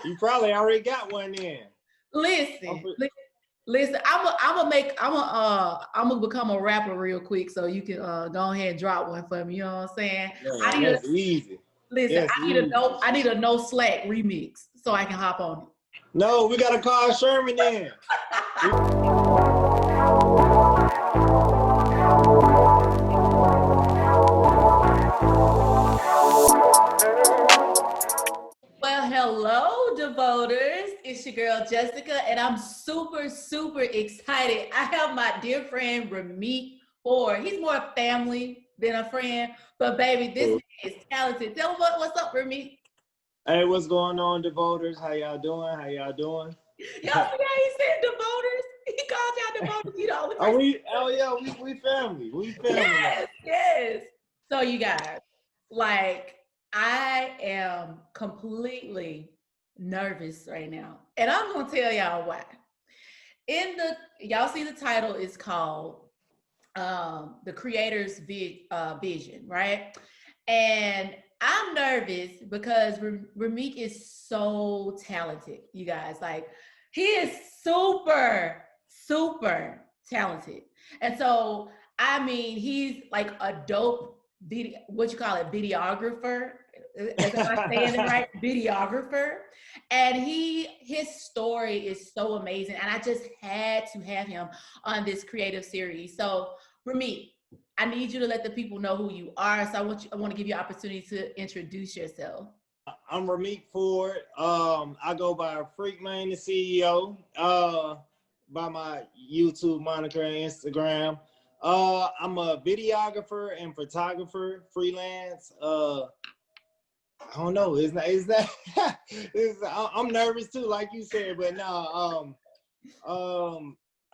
You probably already got one in. Listen, listen. I'm gonna become a rapper real quick, so you can go ahead and drop one for me. You know what I'm saying? Man, that's easy. Listen, that's easy. I need a no slack remix so I can hop on it. No, we gotta call Sherman in. Well, hello, Devoters. It's your girl, Jessica, and I'm super, super excited. I have my dear friend, Rimeek Ford. He's more family than a friend, but baby, this man is talented. Tell him what's up, Rimeek. Hey, what's going on, Devoters? How y'all doing? Y'all see how he said Devoters? He called y'all Devoters. You know, we family. We family. Yes. So you guys, like, I am completely nervous right now. And I'm going to tell y'all why. Y'all see the title is called The Creator's Vision, right? And I'm nervous because Rimeek is so talented, you guys. Like, he is super, super talented. And so, I mean, he's like a dope videographer. Am I saying it right? Videographer. And his story is so amazing. And I just had to have him on this creative series. So, Rimeek, I need you to let the people know who you are. So I want to give you an opportunity to introduce yourself. I'm Rimeek Ford. I go by FreakmaneDaCEO, by my YouTube moniker and Instagram. I'm a videographer and photographer, freelance. I don't know. I'm nervous too, like you said, but no.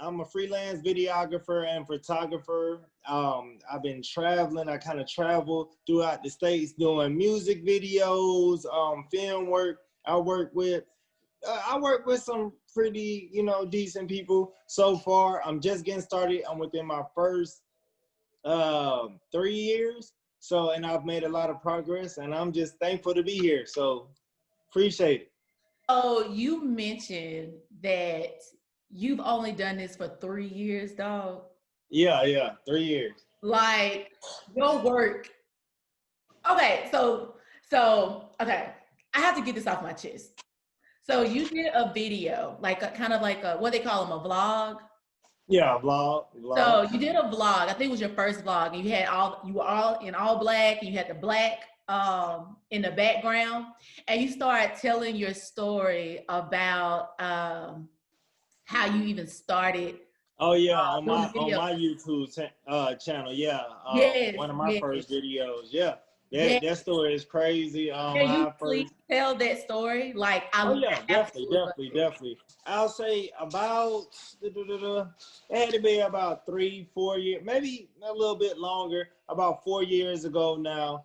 I'm a freelance videographer and photographer. I've been traveling. I kind of travel throughout the States doing music videos, film work. I work with some pretty, decent people so far. I'm just getting started. I'm within my first 3 years. So, and I've made a lot of progress, and I'm just thankful to be here. So, appreciate it. Oh, you mentioned that you've only done this for 3 years, dog. Yeah, 3 years. Like, your work. Okay, so okay, I have to get this off my chest. So you did a video, like kind of like what they call them, a vlog. Yeah, a vlog. So you did a vlog. I think it was your first vlog. And you were all in all black, and you had the black in the background, and you started telling your story about how you even started. Oh yeah, on my YouTube channel. Yeah, yes, one of my first videos. Yeah, that story is crazy. Can you please tell that story? Like, definitely. I'll say about it had to be about 3-4 years, maybe a little bit longer. About 4 years ago now.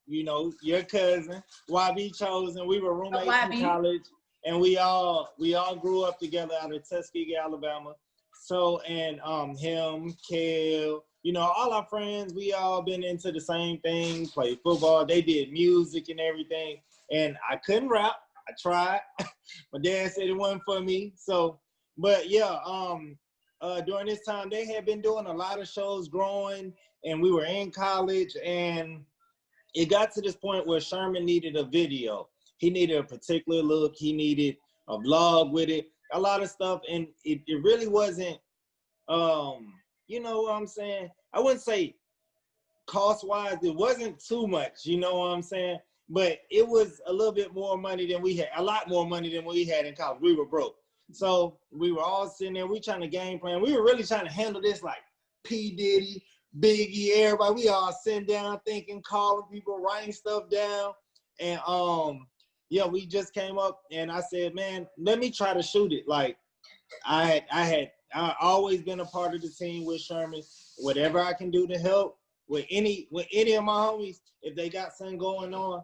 Your cousin YB Chosen. We were roommates in college. And we all grew up together out of Tuskegee, Alabama. So, and him, Kel, all our friends, we all been into the same thing, played football. They did music and everything. And I couldn't rap. I tried. My dad said it wasn't for me. So, but yeah, during this time, they had been doing a lot of shows growing, and we were in college, and it got to this point where Sherman needed a video. He needed a particular look. He needed a vlog with it, a lot of stuff. And it really wasn't, you know what I'm saying? I wouldn't say cost-wise, it wasn't too much, you know what I'm saying? But it was a little bit more money than we had, a lot more money than we had in college. We were broke. So we were all sitting there, we trying to game plan. We were really trying to handle this like P. Diddy, Biggie, everybody. We all sitting down thinking, calling people, writing stuff down. And yeah, we just came up, and I said, man, let me try to shoot it. Like, I always been a part of the team with Sherman. Whatever I can do to help with any of my homies, if they got something going on,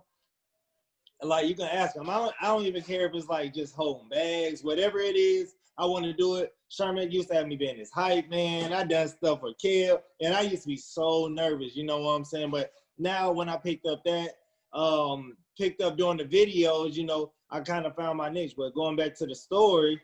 like, you can ask them. I don't even care if it's like just holding bags, whatever it is. I want to do it. Sherman used to have me being his hype man. I done stuff for Kel, and I used to be so nervous. You know what I'm saying? But now when I picked up that, picked up doing the videos, you know, I kind of found my niche. But going back to the story,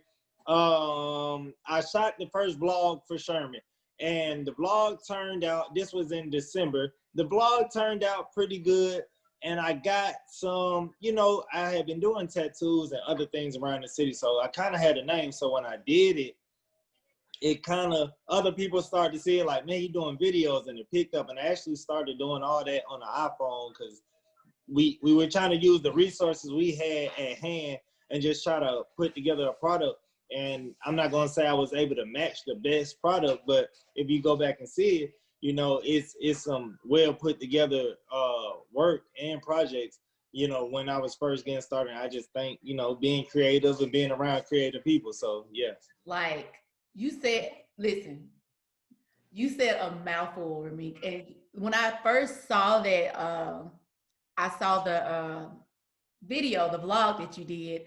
I shot the first vlog for Sherman, and the vlog turned out, this was in December, the vlog turned out pretty good, and I got some, you know, I had been doing tattoos and other things around the city, so I kind of had a name. So when I did it, it kind of, other people started to see it like, man, he doing videos, and it picked up, and I actually started doing all that on the iPhone, because we were trying to use the resources we had at hand and just try to put together a product. And I'm not going to say I was able to match the best product, but if you go back and see it, you know, it's some well put together work and projects. You know, when I was first getting started, I just think, you know, being creative and being around creative people. So, yeah. Like you said, listen, you said a mouthful, Rimeek. And when I first saw that, I saw the video, the vlog that you did.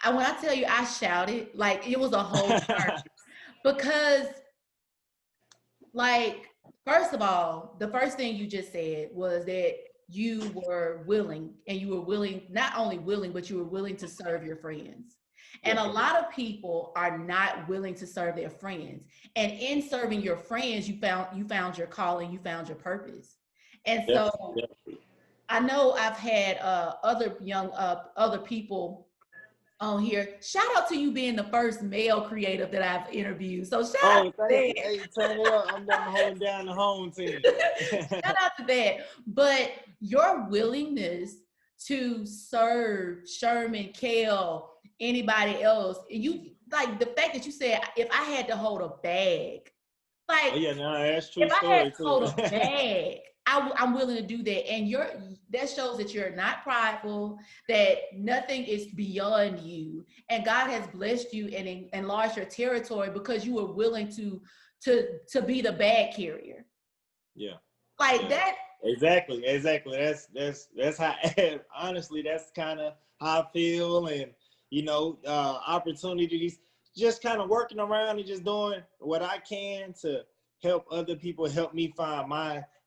When I tell you I shouted, like it was a whole church. Because, like, first of all, the first thing you just said was that you were willing, and you were willing, not only willing, but you were willing to serve your friends. And a lot of people are not willing to serve their friends. And in serving your friends, you found your calling, you found your purpose. And so I know I've had other people on here. Shout out to you being the first male creative that I've interviewed. So shout out to that. Hey, turn it up. I'm done holding down the home team. Shout out to that. But your willingness to serve Sherman, Kale, anybody else, you like the fact that you said, if I had to hold a bag, like, that's true. If I had to hold a bag, I'm willing to do that. And that shows that you're not prideful, that nothing is beyond you. And God has blessed you and enlarged your territory because you were willing to be the bag carrier. Yeah. Like that. Exactly. That's how, honestly, that's kind of how I feel. And, you know, opportunities, just kind of working around and just doing what I can to help other people, help me find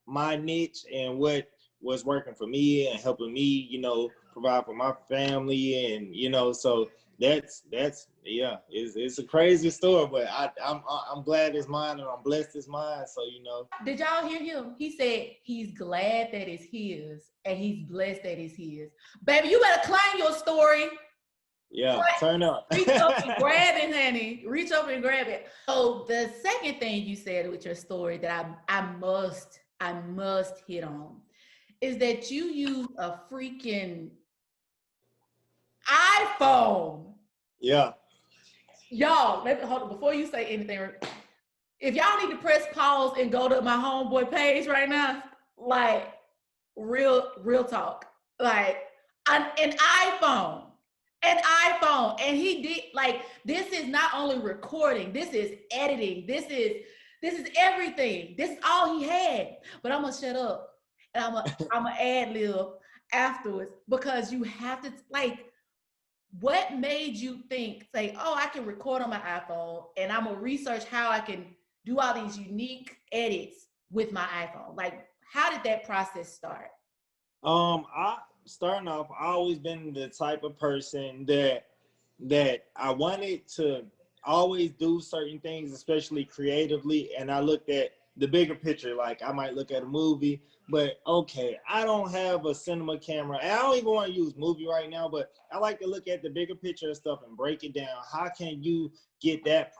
my niche and what was working for me and helping me, you know, provide for my family. And, you know, so that's it's a crazy story, but I'm glad it's mine, and I'm blessed it's mine. So, you know. Did y'all hear him? He said he's glad that it's his and he's blessed that it's his. Baby, you better claim your story. Yeah, turn up. Reach up and grab it, honey. Reach up and grab it. So the second thing you said with your story that I must hit on is that you use a freaking iPhone. Yeah. Y'all, let me hold on before you say anything. If y'all need to press pause and go to my homeboy page right now, like real talk, like an iPhone. And he did, like, this is not only recording, this is editing, this is everything. This is all he had. But I'm gonna shut up and I'm gonna ad lib afterwards, because you have to, like, what made you say, oh, I can record on my iPhone and I'm gonna research how I can do all these unique edits with my iPhone? Like, how did that process start? Starting off, I always been the type of person that I wanted to always do certain things, especially creatively. And I looked at the bigger picture. Like, I might look at a movie, but okay, I don't have a cinema camera. And I don't even want to use movie right now, but I like to look at the bigger picture of stuff and break it down. How can you get that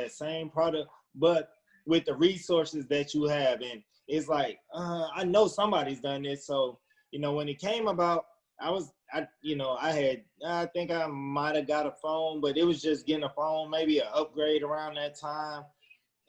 same product, but with the resources that you have? And it's like, I know somebody's done this. So, you know, when it came about, I think I might have got a phone, but it was just getting a phone, maybe an upgrade around that time.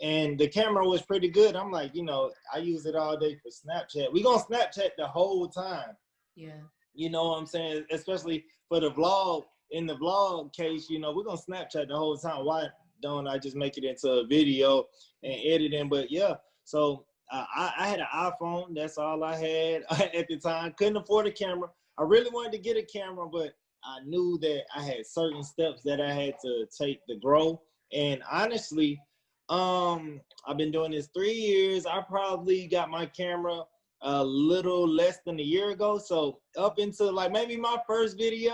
And the camera was pretty good. I'm like, you know, I use it all day for Snapchat. We're going to Snapchat the whole time. Yeah. You know what I'm saying? Especially for the vlog. In the vlog case, you know, we're going to Snapchat the whole time. Why don't I just make it into a video and edit in? But yeah, so I had an iPhone. That's all I had at the time. Couldn't afford a camera. I really wanted to get a camera, but I knew that I had certain steps that I had to take to grow. And honestly, I've been doing this 3 years. I probably got my camera a little less than a year ago. So up until like maybe my first 50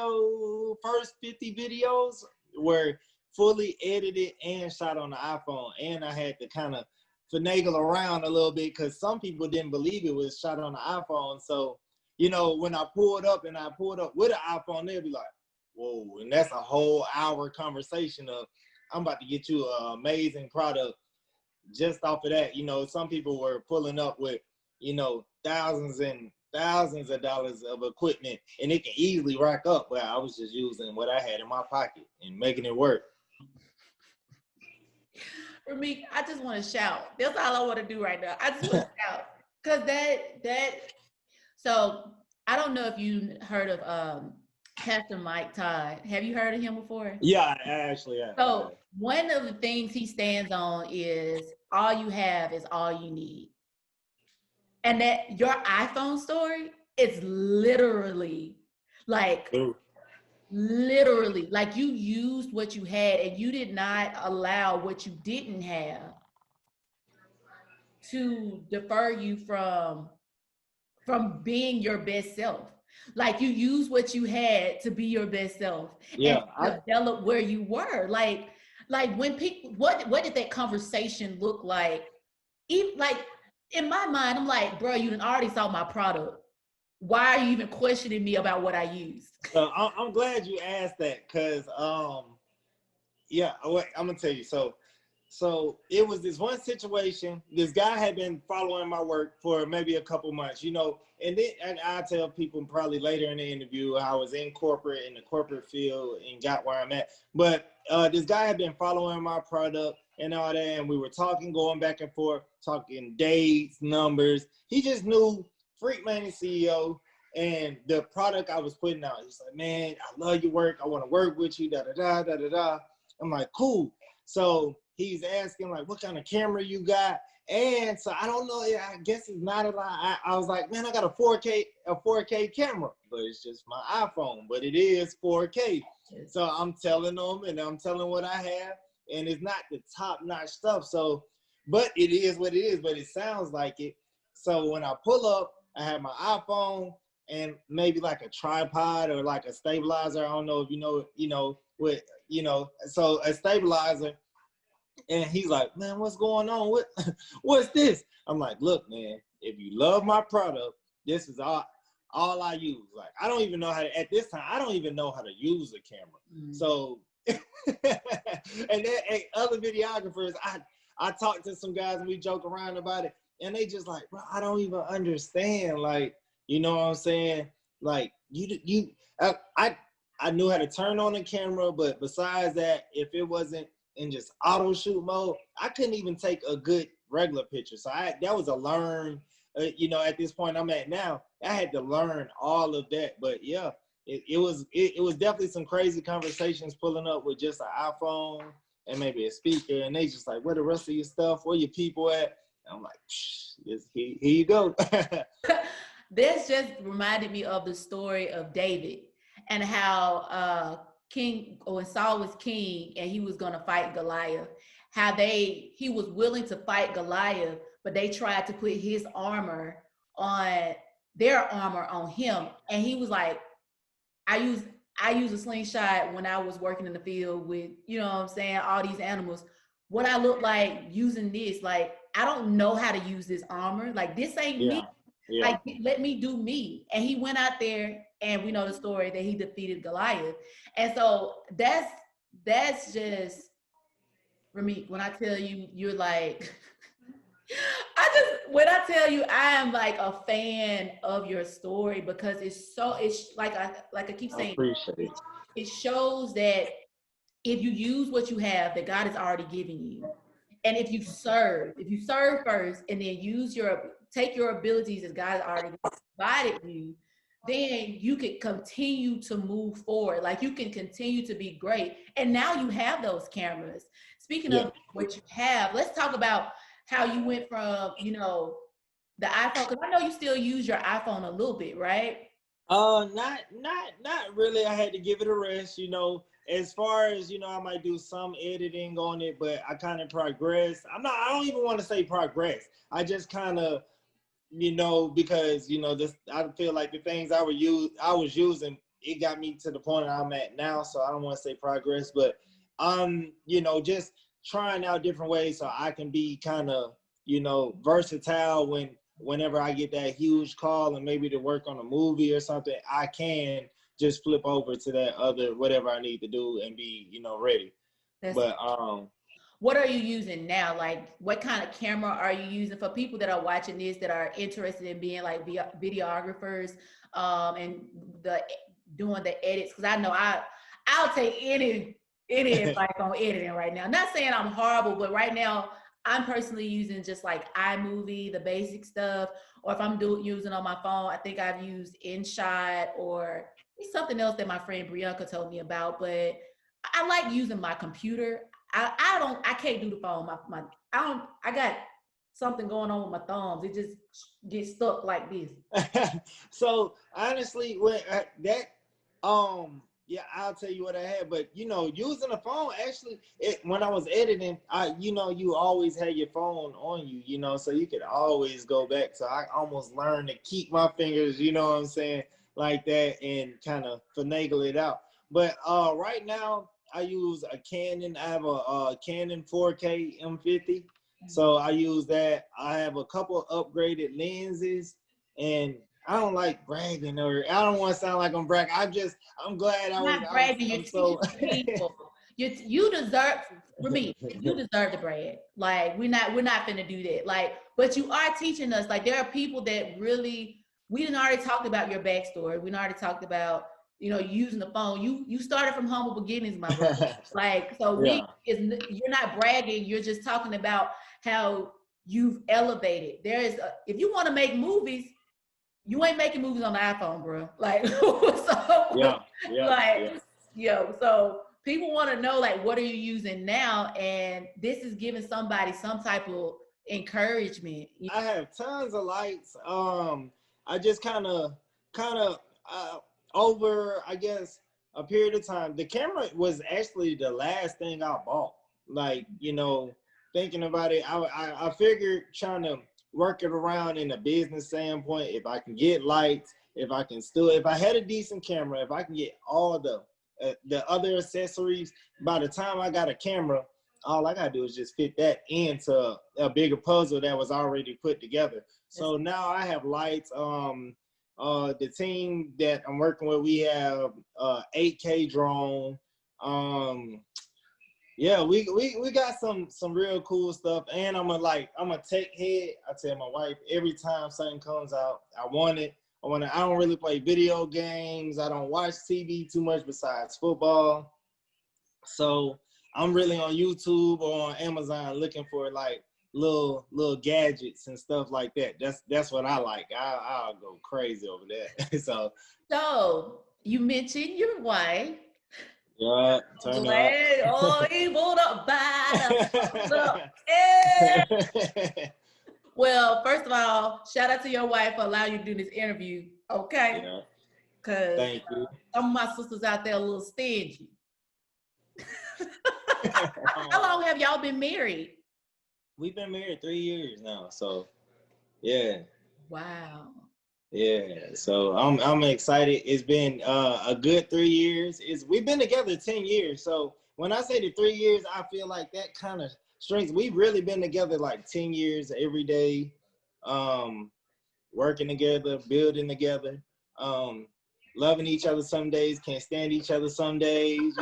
videos were fully edited and shot on the iPhone. And I had to kind of finagle around a little bit because some people didn't believe it was shot on the iPhone. So, you know, when I pulled up with an iPhone, they'd be like, whoa. And that's a whole hour conversation of, I'm about to get you an amazing product just off of that. You know, some people were pulling up with, you know, thousands and thousands of dollars of equipment, and it can easily rack up. But I was just using what I had in my pocket and making it work. Rimeek, I just want to shout. That's all I want to do right now. I just want to shout. Because so I don't know if you heard of Pastor Mike Todd. Have you heard of him before? Yeah, I actually have. So one of the things he stands on is all you have is all you need. And that your iPhone story is literally like, literally, like you used what you had and you did not allow what you didn't have to defer you from being your best self. Like you use what you had to be your best self and develop where you were. Like when people, what did that conversation look like? Even like in my mind, I'm like, bro, you already saw my product. Why are you even questioning me about what I used? I'm glad you asked that because, yeah, I'm gonna tell you. So it was this one situation. This guy had been following my work for maybe a couple months, you know, and I tell people probably later in the interview I was in the corporate field and got where I'm at. But this guy had been following my product and all that, and we were talking, going back and forth, talking dates, numbers. He just knew FreakmaneDaCEO and the product I was putting out. He's like, man, I love your work. I want to work with you, da-da-da. I'm like, cool. So he's asking like, what kind of camera you got? And so I don't know, I guess it's not a lot. I was like, man, I got a 4K camera, but it's just my iPhone, but it is 4K. So I'm telling them and I'm telling what I have, and it's not the top-notch stuff. So, but it is what it is, but it sounds like it. So when I pull up, I have my iPhone and maybe like a tripod or like a stabilizer. I don't know if so a stabilizer. And he's like, man, what's going on? What's this? I'm like, look, man, if you love my product, this is all I use. Like, I don't even know how to, at this time, I don't even know how to use a camera. Mm-hmm. So, and then other videographers, I talk to some guys and we joke around about it. And they just like, bro, I don't even understand. Like, you know what I'm saying? Like, I knew how to turn on the camera, but besides that, if it wasn't in just auto shoot mode, I couldn't even take a good regular picture. So that was a learn, at this point I'm at now, I had to learn all of that. But yeah, it was definitely some crazy conversations pulling up with just an iPhone and maybe a speaker. And they just like, where the rest of your stuff? Where your people at? And I'm like, here you go. This just reminded me of the story of David and how when Saul was king and he was gonna fight Goliath, how he was willing to fight Goliath, but they tried to put his armor on their armor on him, and he was like, I use a slingshot when I was working in the field with, you know what I'm saying, all these animals. What I look like using this, like I don't know how to use this armor. Like this ain't me. Yeah. Like let me do me. And he went out there, and we know the story that he defeated Goliath. And so that's just Rimeek. When I tell you, you're like, when I tell you, I am like a fan of your story because it's like I keep saying, I appreciate it. It shows that if you use what you have, that God has already given you. And if you serve first and then take your abilities as God has already provided you, then you can continue to move forward. Like you can continue to be great. And now you have those cameras. Speaking of what you have, let's talk about how you went from, the iPhone, because I know you still use your iPhone a little bit, right? Not really. I had to give it a rest, as far as, I might do some editing on it, but I kind of progress. I don't even want to say progress. I just kind of because I feel like the things I was using, it got me to the point I'm at now. So I don't want to say progress, but just trying out different ways so I can be kind of versatile whenever I get that huge call and maybe to work on a movie or something, I can just flip over to that other whatever I need to do and be ready. What are you using now? Like, what kind of camera are you using for people that are watching this that are interested in being like videographers and doing the edits? Because I know I'll take any advice on editing right now. Not saying I'm horrible, but right now I'm personally using just like iMovie, the basic stuff, or if I'm using on my phone, I think I've used InShot or something else that my friend Brianka told me about. But I like using my computer. I can't do the phone. I got something going on with my thumbs. It just gets stuck like this. So honestly, I'll tell you what I had, but using the phone, actually, when I was editing, you always had your phone on you, so you could always go back. So I almost learned to keep my fingers, you know what I'm saying, like that, and kind of finagle it out. But right now, I use a Canon. I have a Canon 4K M50. So I use that. I have a couple upgraded lenses, and I don't like bragging, or I don't want to sound like I'm bragging. I'm glad I was. Not bragging. You're so people. You deserve, for me, you deserve to brag. Like, we're not finna do that. Like, but you are teaching us. Like, there are people that really, we done already talked about your backstory. We done already talked about, using the phone. You started from humble beginnings, my brother. Like, so you're not bragging. You're just talking about how you've elevated. If you want to make movies, you ain't making movies on the iPhone, bro. Like, so people want to know, like, what are you using now? And this is giving somebody some type of encouragement. I have tons of lights. I just kind of over, I guess, a period of time. The camera was actually the last thing I bought. Like, thinking about it, I figured trying to work it around in a business standpoint. If I can get lights, if I had a decent camera, if I can get all the other accessories, by the time I got a camera, all I gotta do is just fit that into a bigger puzzle that was already put together. So now I have lights. The team that I'm working with, we have 8K drone. We got some real cool stuff, and I'm a tech head. I tell my wife every time something comes out, I want it. I don't really play video games. I don't watch TV too much besides football. So I'm really on YouTube or on Amazon looking for like little gadgets and stuff like that. That's what I like. I'll go crazy over that. So you mentioned your wife. Yeah, turn up. Oh, he pulled up bad. Well, first of all, shout out to your wife for allowing you to do this interview. Okay. Yeah. Because thank you. Some of my sisters out there a little stingy. How long have y'all been married? We've been married 3 years now. So, yeah. Wow. Yeah. So I'm excited. It's been a good 3 years. We've been together 10 years. So when I say the 3 years, I feel like that kind of strength. We've really been together like 10 years every day, working together, building together, loving each other some days, can't stand each other some days,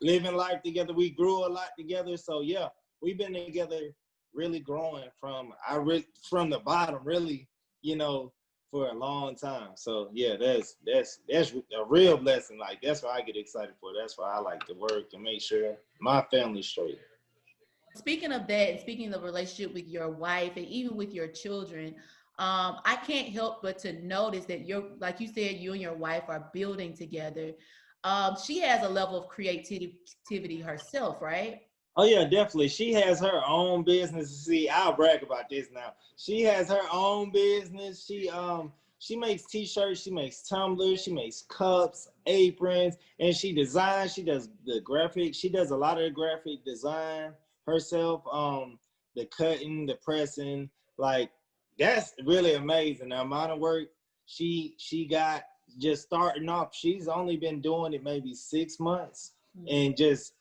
living life together. We grew a lot together. So yeah, we've been together really growing from the bottom, really, for a long time. So yeah, that's a real blessing. Like, that's what I get excited for. That's why I like to work and make sure my family's straight. Speaking of that, and speaking of the relationship with your wife and even with your children, I can't help but to notice that like you said, you and your wife are building together. She has a level of creativity herself, right? Oh yeah, definitely. She has her own business. See, I'll brag about this now. She has her own business. She makes t-shirts, she makes tumblers, she makes cups, aprons, and she designs. She does the graphics. She does a lot of the graphic design herself. The cutting, the pressing, like that's really amazing. The amount of work she got just starting off. She's only been doing it maybe 6 months, and just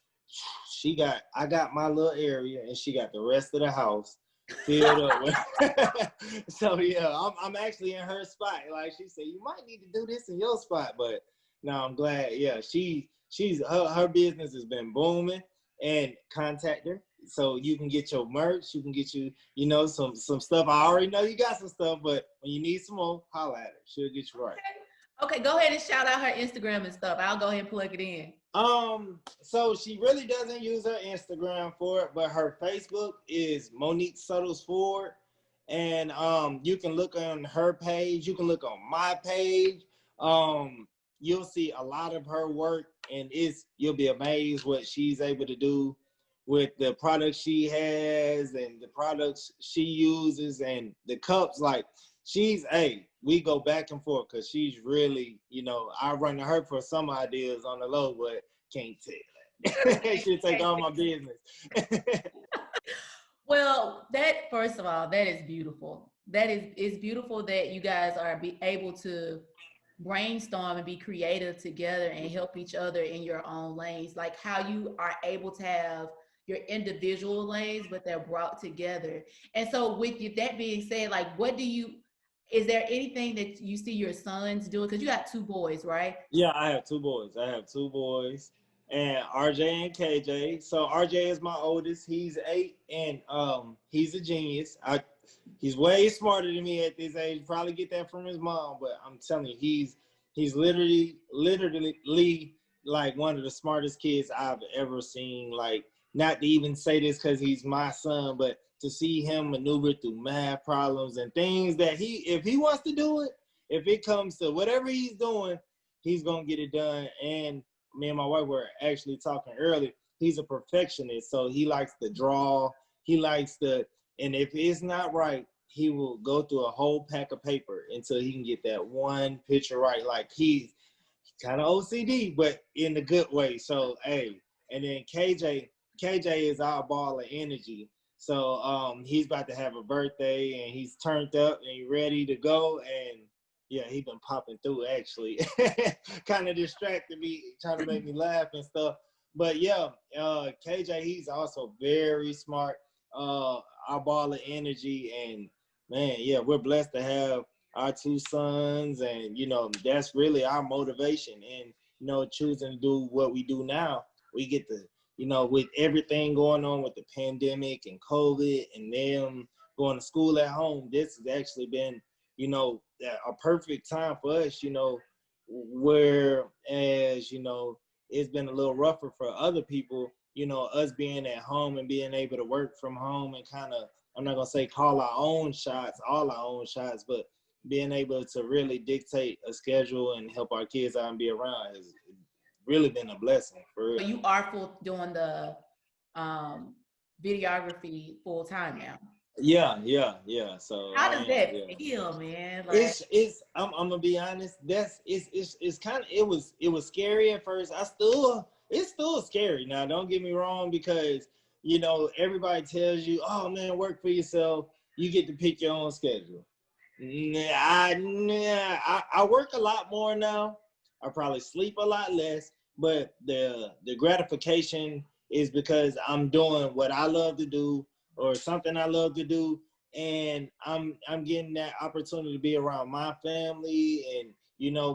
I got my little area, and she got the rest of the house filled up with. So yeah, I'm actually in her spot. Like she said, you might need to do this in your spot, but no, I'm glad. Yeah, she's her business has been booming, and contact her so you can get your merch. You can get some stuff. I already know you got some stuff, but when you need some more, holla at her. She'll get you right. Okay, go ahead and shout out her Instagram and stuff. I'll go ahead and plug it in. So she really doesn't use her Instagram for it, but her Facebook is Monique Suttles Ford. And you can look on her page, you can look on my page. You'll see a lot of her work, and you'll be amazed what she's able to do with the products she has and the products she uses and the cups. Like we go back and forth because she's really, I run to her for some ideas on the low, but can't tell. She'll take all my business. Well, first of all, that is beautiful. It's beautiful that you guys are able to brainstorm and be creative together and help each other in your own lanes. Like how you are able to have your individual lanes, but they're brought together. And so with that being said, like is there anything that you see your sons doing? Because you got 2 boys, right? Yeah, I have 2 boys. And RJ and KJ. So RJ is my oldest. He's 8, and he's a genius. He's way smarter than me at this age. Probably get that from his mom, but I'm telling you, he's literally like one of the smartest kids I've ever seen. Like, not to even say this because he's my son, but to see him maneuver through math problems and things that if he wants to do it, if it comes to whatever he's doing, he's gonna get it done. And me and my wife were actually talking earlier. He's a perfectionist, so he likes to draw. And if it's not right, he will go through a whole pack of paper until he can get that one picture right. Like, he's kind of OCD, but in a good way. So, hey, and then KJ is our ball of energy. So he's about to have a birthday, and he's turned up and he's ready to go. And yeah, he's been popping through, actually. Kind of distracted me, trying to make me laugh and stuff. But yeah, KJ, he's also very smart. Our ball of energy. And man, yeah, we're blessed to have our 2 sons. And, that's really our motivation. And, choosing to do what we do now, we get to, with everything going on with the pandemic and COVID and them going to school at home, this has actually been, a perfect time for us, whereas, it's been a little rougher for other people, us being at home and being able to work from home and kind of, I'm not going to say all our own shots, but being able to really dictate a schedule and help our kids out and be around has really been a blessing for real. You are doing the videography full time now. Yeah. So how does that feel, man? Like, it's I'm gonna be honest. It's kind of it was scary at first. It's still scary now. Don't get me wrong, because everybody tells you, oh man, work for yourself. You get to pick your own schedule. I work a lot more now. I probably sleep a lot less, but the gratification is because I'm doing what I love to do, or something I love to do, and I'm getting that opportunity to be around my family. And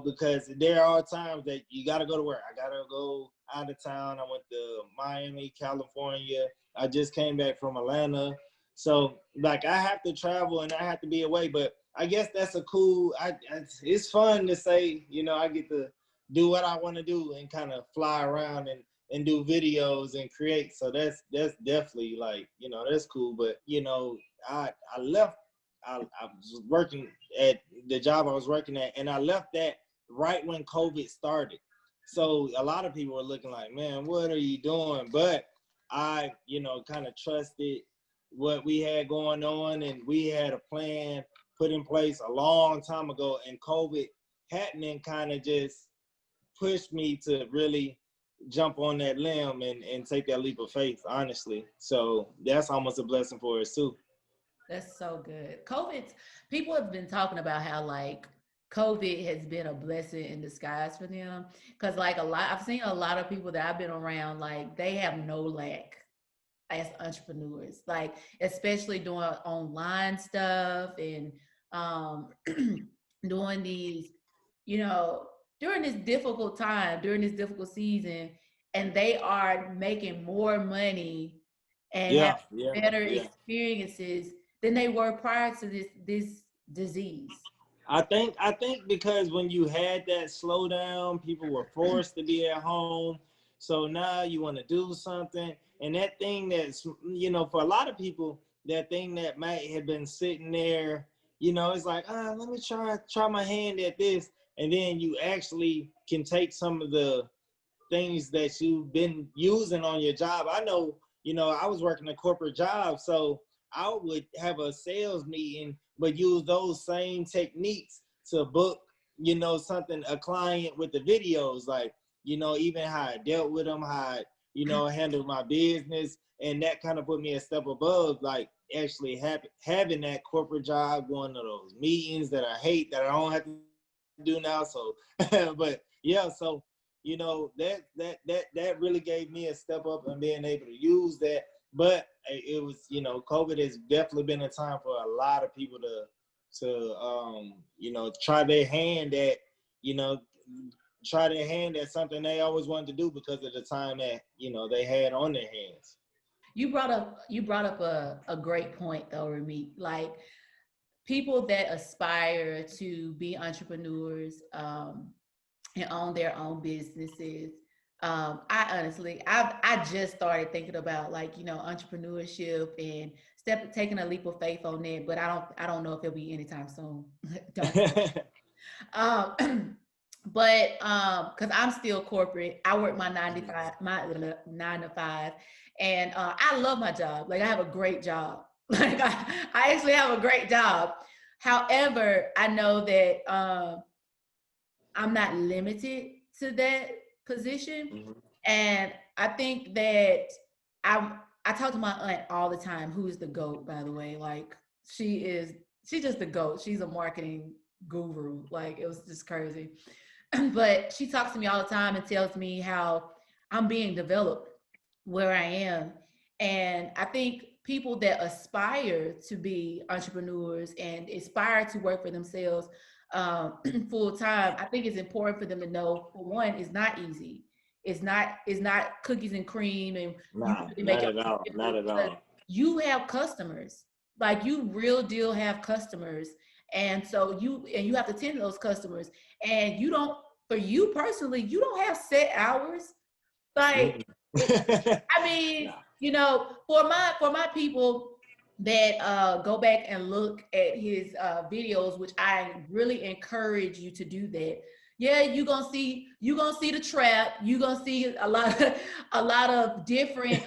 because there are times that you gotta go to work. I gotta go out of town. I went to Miami, California. I just came back from Atlanta. So like, I have to travel and I have to be away, but I guess that's it's fun to say, I get to do what I want to do and kind of fly around and do videos and create. So that's definitely, like, that's cool. But I was working at the job I was working at, and I left that right when COVID started. So a lot of people were looking like, man, what are you doing? But I, kind of trusted what we had going on, and we had a plan put in place a long time ago, and COVID happening kind of just pushed me to really jump on that limb and take that leap of faith, honestly. So that's almost a blessing for us too. That's so good. People have been talking about how like COVID has been a blessing in disguise for them. Cause like I've seen a lot of people that I've been around, like they have no lack as entrepreneurs, like especially doing online stuff and um doing these, you know, during this difficult time, during this difficult season, and they are making more money and have better experiences than they were prior to this disease. I think because when you had that slowdown, people were forced to be at home. So now you want to do something. And that thing that's, for a lot of people, that thing that might have been sitting there, it's like, let me try my hand at this. And then you actually can take some of the things that you've been using on your job. I know, I was working a corporate job, so I would have a sales meeting, but use those same techniques to book, a client with the videos, like, even how I dealt with them, how I handled my business. And that kind of put me a step above, like actually having that corporate job, going to those meetings that I hate, that I don't have to do now. So, but yeah, so that really gave me a step up and being able to use that. But it was, COVID has definitely been a time for a lot of people to try their hand at, something they always wanted to do because of the time that, they had on their hands. You brought up a great point though, Rimeek. Like people that aspire to be entrepreneurs, and own their own businesses. I just started thinking about like, entrepreneurship and taking a leap of faith on that, but I don't know if it'll be anytime soon. Don't. Um, but because I'm still corporate, I work my 9 to 5, and I love my job. Like I have a great job. Like I actually have a great job. However, I know that I'm not limited to that position. Mm-hmm. And I think that I talk to my aunt all the time, who is the GOAT, by the way. Like she's just the GOAT. She's a marketing guru. Like it was just crazy. But she talks to me all the time and tells me how I'm being developed where I am. And I think people that aspire to be entrepreneurs and aspire to work for themselves full time, I think it's important for them to know, for one, it's not easy. It's not cookies and cream and not at all. Not at all. You have customers. Like you real deal have customers. And so you have to tend to those customers. And for you personally, you don't have set hours. Like I mean, for my people that go back and look at his videos, which I really encourage you to do that. Yeah, you're gonna see the trap. You're gonna see a lot of different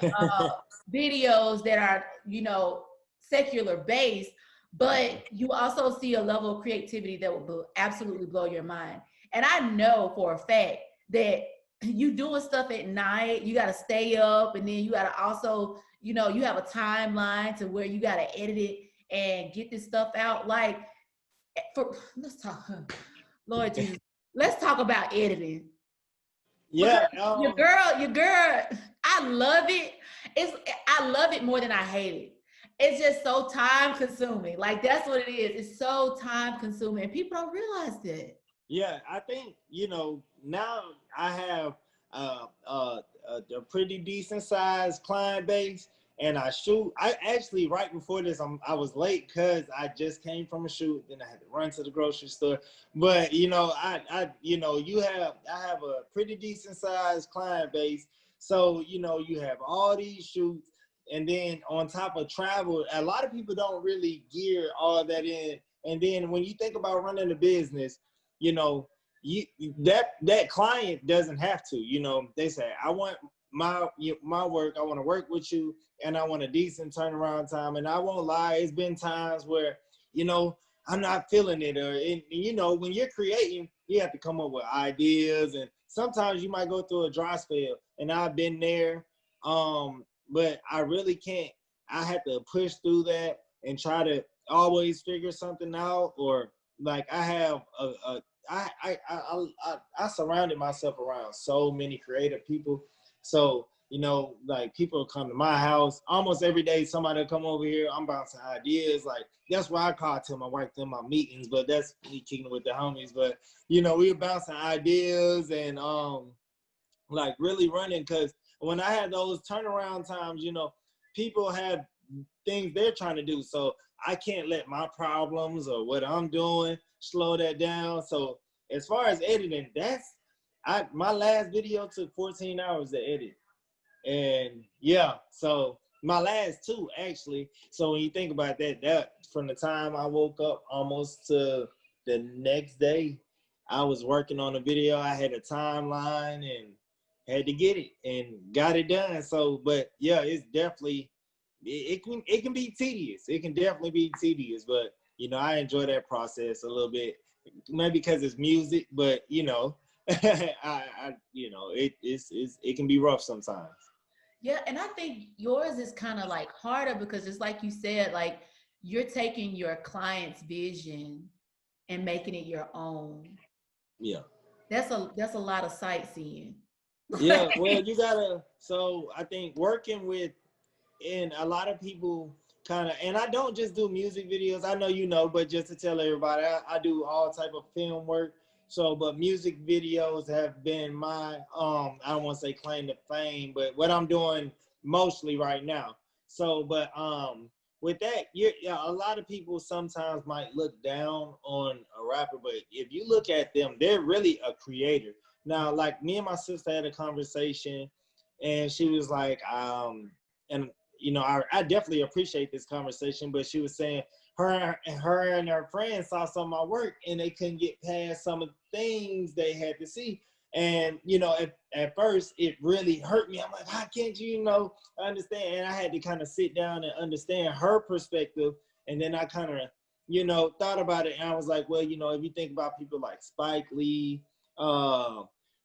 videos that are secular based, but you also see a level of creativity that will absolutely blow your mind. And I know for a fact that you doing stuff at night, you got to stay up, and then you got to also, you have a timeline to where you got to edit it and get this stuff out. Like, let's talk, Lord Jesus, let's talk about editing. Yeah, your girl, I love it. I love it more than I hate it. It's just so time consuming. Like that's what it is. It's so time consuming, and people don't realize that. Yeah, I think now I have a pretty decent sized client base, and I shoot. I actually right before this, I was late because I just came from a shoot. Then I had to run to the grocery store. But I have a pretty decent sized client base. So you have all these shoots, and then on top of travel, a lot of people don't really gear all that in. And then when you think about running a business, that client doesn't have to. They say, I want my work, I want to work with you, and I want a decent turnaround time. And I won't lie, it's been times where I'm not feeling it, or when you're creating, you have to come up with ideas, and sometimes you might go through a dry spell, and I've been there, but I really can't. I had to push through that, and try to always figure something out, or like I have I surrounded myself around so many creative people. So, you know, like people come to my house almost every day. Somebody will come over here. I'm bouncing ideas. Like that's why I call to my wife in my meetings, but that's me kicking with the homies. But you know, we were bouncing ideas and like really running, because when I had those turnaround times, you know, people have things they're trying to do. So I can't let my problems or what I'm doing slow that down. So as far as editing, my last video took 14 hours to edit. And yeah, so my last two actually. So when you think about that, that from the time I woke up almost to the next day, I was working on a video. I had a timeline and had to get it and got it done. So, but yeah, it's definitely, it can be tedious. It can definitely be tedious, but you know, I enjoy that process a little bit, maybe because it's music, but you know, you know, it can be rough sometimes. Yeah, and I think yours is kind of like harder because it's like you said, like you're taking your client's vision and making it your own. Yeah. That's a lot of sightseeing. Yeah, well, you gotta, so I think working with, and a lot of people kind of, and I don't just do music videos, I know you know, but just to tell everybody, I do all type of film work. So, but music videos have been my, I don't want to say claim to fame, but what I'm doing mostly right now. So, but with that, yeah, a lot of people sometimes might look down on a rapper, but if you look at them, they're really a creator. Now, like me and my sister had a conversation, and she was like, and you know, I definitely appreciate this conversation, but she was saying her and her friends saw some of my work and they couldn't get past some of the things they had to see. And, you know, at first it really hurt me. I'm like, how can't you, you know, understand? And I had to kind of sit down and understand her perspective. And then I kind of, you know, thought about it. And I was like, well, you know, if you think about people like Spike Lee,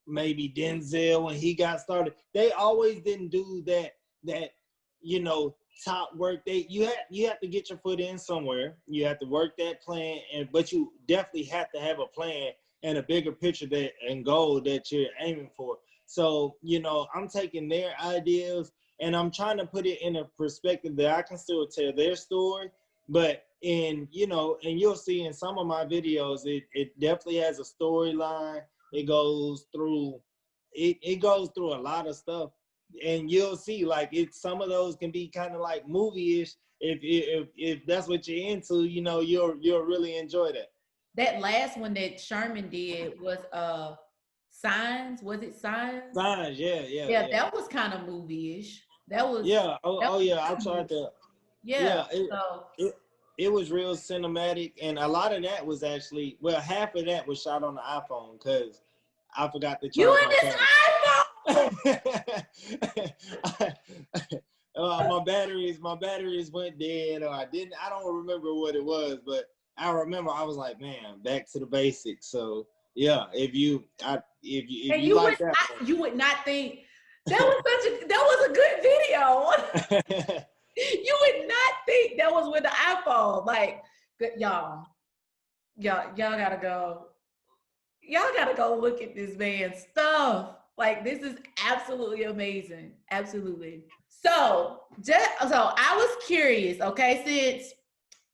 maybe Denzel, when he got started, they always didn't do that, you know, top work. You have to get your foot in somewhere. You have to work that plan, but you definitely have to have a plan and a bigger picture and goal that you're aiming for. So, you know, I'm taking their ideas and I'm trying to put it in a perspective that I can still tell their story, but you know, and you'll see in some of my videos, it definitely has a storyline. It goes through a lot of stuff. And you'll see, like, some of those can be kind of like movie-ish. If that's what you're into, you know, you'll really enjoy that. That last one that Sherman did was Signs. Was it Signs? Signs, yeah. Yeah, that was kind of movie-ish. That was yeah. Oh yeah. I tried to. Yeah. It was real cinematic, and a lot of that was actually, well, half of that was shot on the iPhone because I forgot to charge my this iPhone. My batteries went dead, or I don't remember what it was, but I remember I was like, man, back to the basics. So yeah, if you like that, you would not think that was a good video. You would not think that was with the iPhone. Like, y'all gotta go. Y'all gotta go look at this man's stuff. Like, this is absolutely amazing. Absolutely. So I was curious, okay, since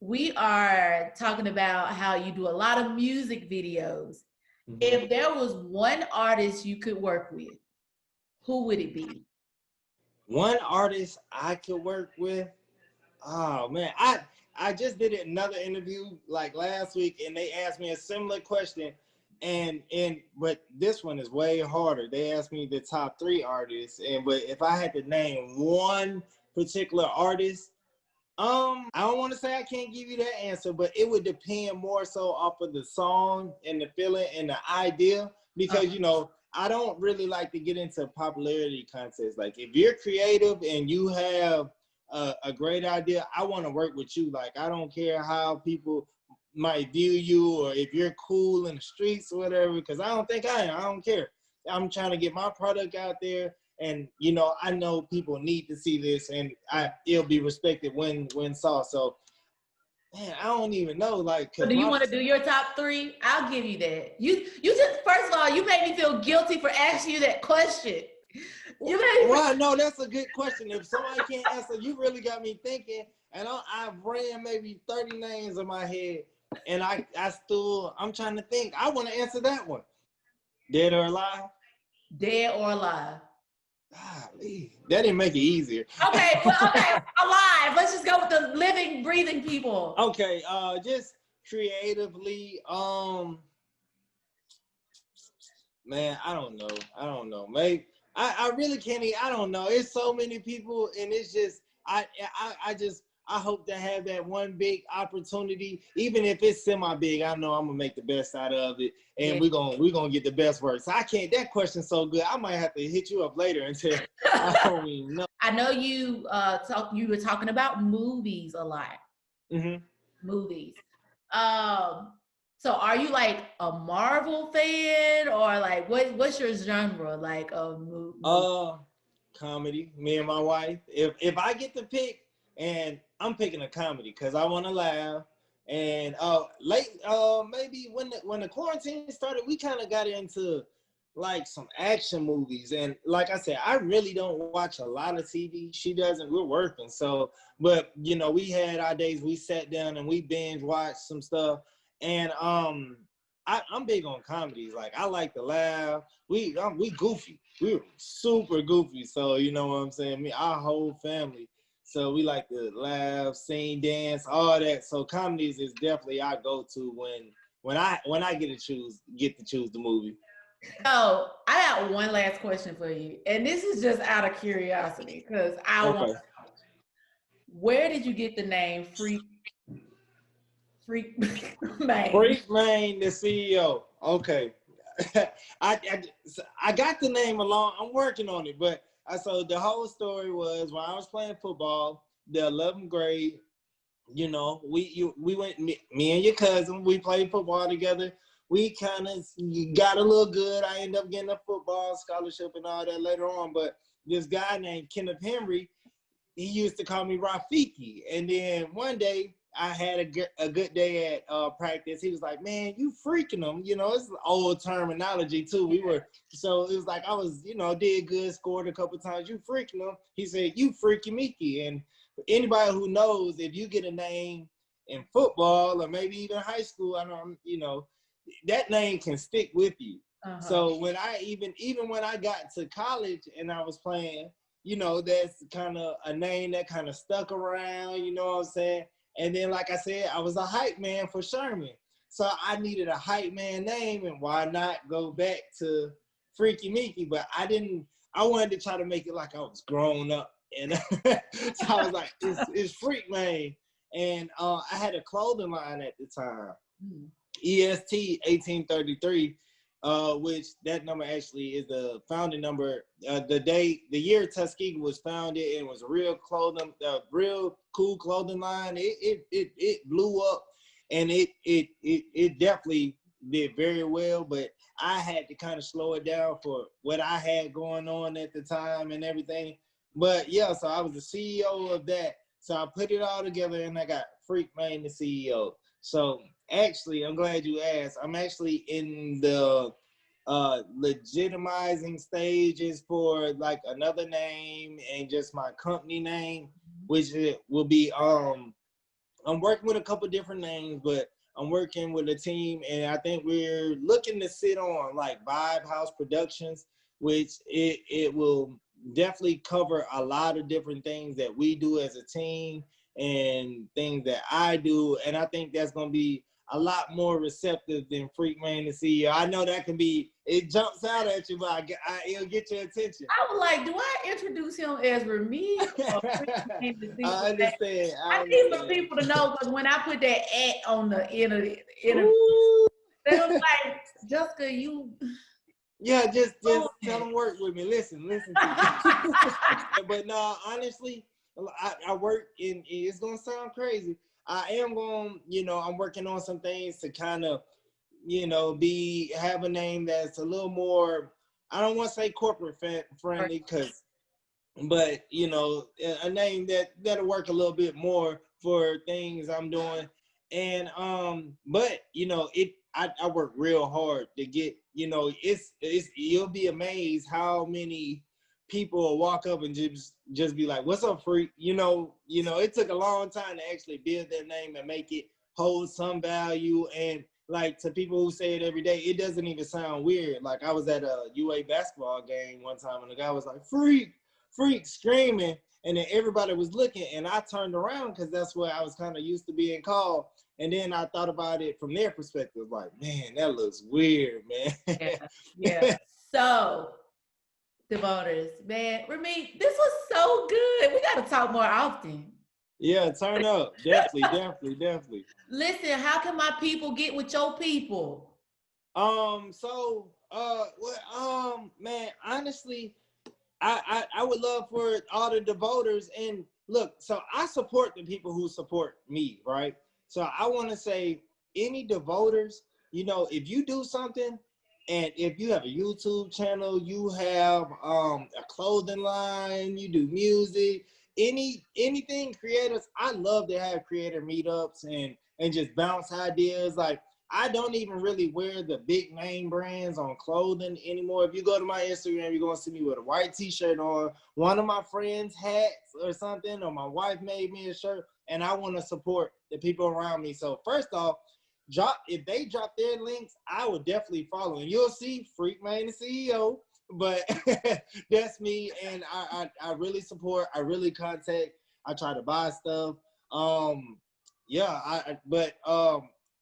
we are talking about how you do a lot of music videos, mm-hmm. If there was one artist you could work with, who would it be? One artist I could work with? Oh man, I just did another interview like last week, and they asked me a similar question, but this one is way harder. They asked me the top 3 artists, but if I had to name one particular artist, I don't want to say I can't give you that answer, but it would depend more so off of the song and the feeling and the idea, because you know, I don't really like to get into popularity contests. Like, if you're creative and you have a great idea, I want to work with you. Like, I don't care how people might view you, or if you're cool in the streets or whatever, because I don't think I am. I don't care. I'm trying to get my product out there, and you know, I know people need to see this, and it'll be respected when saw. So Man, I don't even know. Like, so do you want to do your top 3? I'll give you that. You just, first of all, you made me feel guilty for asking you that question. Well, no, that's a good question. If somebody can't answer, you really got me thinking. And I've ran maybe 30 names in my head, and I'm trying to think. I want to answer that one. Dead or alive? Dead or alive. Golly, that didn't make it easier. Okay, well, okay, alive. Let's just go with the living, breathing people. Okay, just creatively, man, I don't know. Maybe I really can't. I don't know. It's so many people, and it's just I hope to have that one big opportunity, even if it's semi-big. I know I'm gonna make the best out of it, and we're gonna get the best work. So I can't. That question's so good. I might have to hit you up later and tell. I don't even know. I know you you were talking about movies a lot. Mm-hmm. Movies. So are you like a Marvel fan, or like what's your genre like of movie? Comedy. Me and my wife. If I get to pick, and I'm picking a comedy because I want to laugh. And maybe when the quarantine started, we kind of got into like some action movies. And like I said, I really don't watch a lot of TV. She doesn't. We're working. So, but you know, we had our days. We sat down and we binge watched some stuff. And I'm big on comedies. Like, I like to laugh. We goofy. We're super goofy. So you know what I'm saying? Our whole family. So we like to laugh, sing, dance, all that. So comedies is definitely our go-to when I get to choose the movie. So I got one last question for you, and this is just out of curiosity because I want to know, where did you get the name Freakmane? Freakmane, the CEO. Okay. I got the name along. I'm working on it, but so the whole story was when I was playing football, the 11th grade. You know, we went, me and your cousin. We played football together. We kind of got a little good. I ended up getting a football scholarship and all that later on. But this guy named Kenneth Henry, he used to call me Rafiki. And then one day I had a good day at practice. He was like, "Man, you freaking them." You know, it's old terminology too. So it was like I was, you know, did good, scored a couple times. You freaking them. He said, "You freaky Mickey." And anybody who knows, if you get a name in football or maybe even high school, I know, you know, that name can stick with you. Uh-huh. So when even when I got to college and I was playing, you know, that's kind of a name that kind of stuck around, you know what I'm saying? And then, like I said, I was a hype man for Sherman. So I needed a hype man name, and why not go back to Freaky Mickey? But I wanted to try to make it like I was grown up. And so I was like, it's Freakmane. And I had a clothing line at the time, EST 1833, which that number actually is the founding number. The year Tuskegee was founded, and it was a real cool clothing line. It blew up, and it definitely did very well. But I had to kind of slow it down for what I had going on at the time and everything. But yeah, so I was the CEO of that. So I put it all together, and I got Freakmane, the CEO. So actually, I'm glad you asked. I'm actually in the legitimizing stages for like another name and just my company name, which will be I'm working with a couple different names, but I'm working with a team, and I think we're looking to sit on like Vibe House Productions, which it will definitely cover a lot of different things that we do as a team and things that I do. And I think that's going to be a lot more receptive than Freakmane, the CEO. I know that can be, it jumps out at you, but it'll get your attention. I was like, do I introduce him as Rimeek? I understand. I need some people to know, because when I put that at on the end of it, they was like, Jessica, you... Yeah, just tell them work with me. Listen to me. But no, honestly, I work in, it's going to sound crazy. I am going, you know, I'm working on some things to kind of, you know, have a name that's a little more, I don't want to say corporate friendly, but, you know, a name that'll work a little bit more for things I'm doing. And but you know, I work real hard to get, you know, you'll be amazed how many people will walk up and just be like, "What's up, freak?" You know, it took a long time to actually build their name and make it hold some value. And like, to people who say it every day, it doesn't even sound weird. Like, I was at a UA basketball game one time and the guy was like, "Freak, freak," screaming. And then everybody was looking, and I turned around because that's what I was kind of used to being called. And then I thought about it from their perspective, like, man, that looks weird, man. Yeah. So, the voters, man, Rimeek, this was so good. We got to talk more often. Yeah, turn up. Definitely. Listen, how can my people get with your people? Man, honestly, I would love for all the voters. And look, so I support the people who support me, right? So I want to say, any devoters, you know, if you do something, and if you have a YouTube channel, you have a clothing line, you do music, anything creators, I love to have creator meetups and just bounce ideas. Like, I don't even really wear the big name brands on clothing anymore. If you go to my Instagram, you're going to see me with a white t-shirt on, one of my friends' hats or something, or my wife made me a shirt, and I want to support the people around me. So first off, if they drop their links, I would definitely follow. And you'll see FreakmaneDaCEO, but that's me. And I really support, I really contact, I try to buy stuff.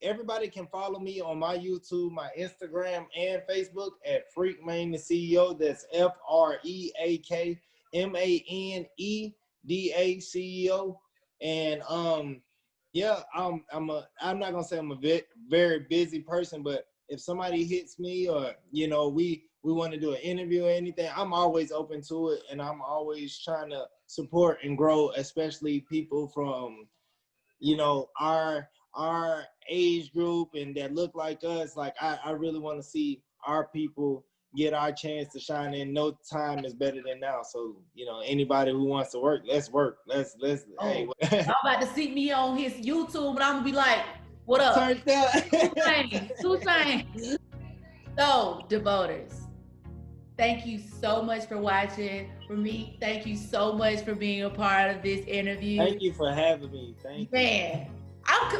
Everybody can follow me on my YouTube, my Instagram, and Facebook at FreakmaneDaCEO. That's FreakmaneDaCEO. And I'm not gonna say I'm a very busy person, but if somebody hits me, or you know, we want to do an interview or anything, I'm always open to it, and I'm always trying to support and grow, especially people from, you know, our age group and that look like us. Like, I really want to see our people get our chance to shine, and no time is better than now. So, you know, anybody who wants to work, let's work. Let's hey. I'm about to see me on his YouTube, and I'm gonna be like, what up? Turned out. Two things. So, devoters, thank you so much for watching. For me, thank you so much for being a part of this interview. Thank you for having me. Thank you. Man,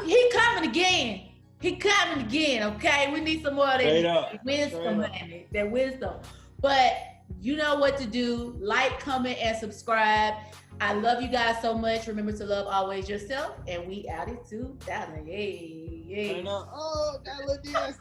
he coming again. He coming again, okay? We need some more of that wisdom, honey. That wisdom. But you know what to do. Like, comment, and subscribe. I love you guys so much. Remember to love always yourself. And we out in 2000. Yay. I know. Oh, that little dance.